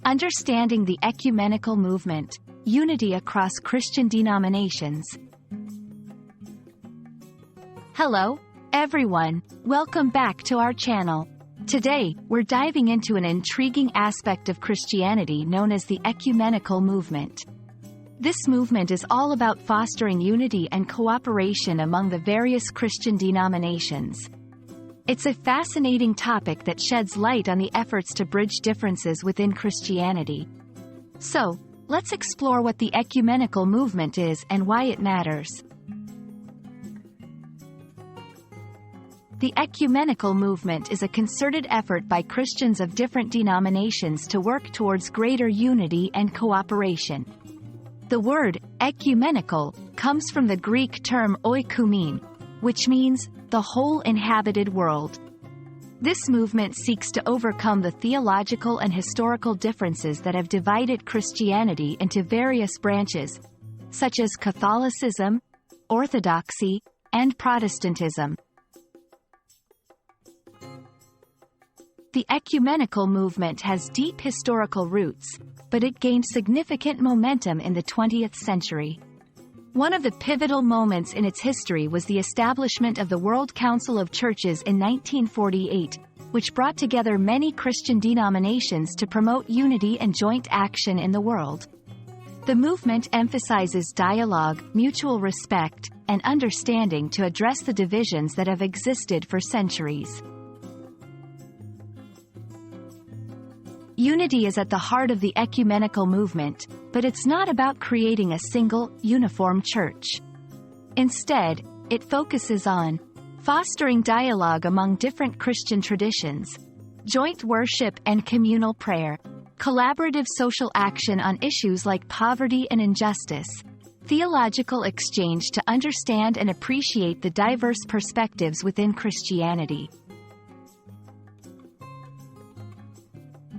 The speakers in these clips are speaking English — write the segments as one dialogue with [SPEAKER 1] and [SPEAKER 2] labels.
[SPEAKER 1] Understanding the Ecumenical Movement, Unity Across Christian Denominations. Hello, everyone. Welcome back to our channel. Today, we're diving into an intriguing aspect of Christianity known as the Ecumenical Movement. This movement is all about fostering unity and cooperation among the various Christian denominations. It's a fascinating topic that sheds light on the efforts to bridge differences within Christianity. So, let's explore what the Ecumenical Movement is and why it matters. The Ecumenical Movement is a concerted effort by Christians of different denominations to work towards greater unity and cooperation. The word ecumenical comes from the Greek term oikoumene, which means the whole inhabited world. This movement seeks to overcome the theological and historical differences that have divided Christianity into various branches, such as Catholicism, Orthodoxy, and Protestantism. The Ecumenical Movement has deep historical roots, but it gained significant momentum in the 20th century. One of the pivotal moments in its history was the establishment of the World Council of Churches in 1948, which brought together many Christian denominations to promote unity and joint action in the world. The movement emphasizes dialogue, mutual respect, and understanding to address the divisions that have existed for centuries. Unity is at the heart of the Ecumenical Movement, but it's not about creating a single, uniform church. Instead, it focuses on fostering dialogue among different Christian traditions, joint worship and communal prayer, collaborative social action on issues like poverty and injustice, theological exchange to understand and appreciate the diverse perspectives within Christianity.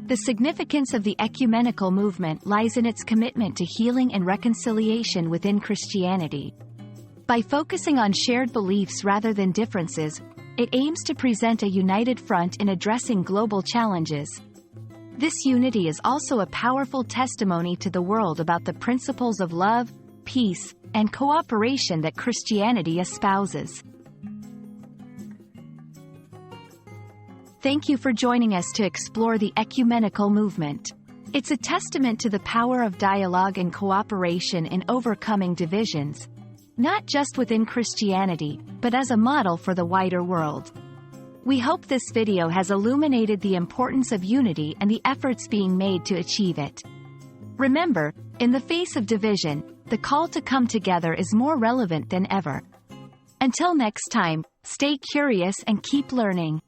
[SPEAKER 1] The significance of the Ecumenical Movement lies in its commitment to healing and reconciliation within Christianity. By focusing on shared beliefs rather than differences, it aims to present a united front in addressing global challenges. This unity is also a powerful testimony to the world about the principles of love, peace, and cooperation that Christianity espouses. Thank you for joining us to explore the Ecumenical Movement. It's a testament to the power of dialogue and cooperation in overcoming divisions, not just within Christianity, but as a model for the wider world. We hope this video has illuminated the importance of unity and the efforts being made to achieve it. Remember, in the face of division, the call to come together is more relevant than ever. Until next time, stay curious and keep learning.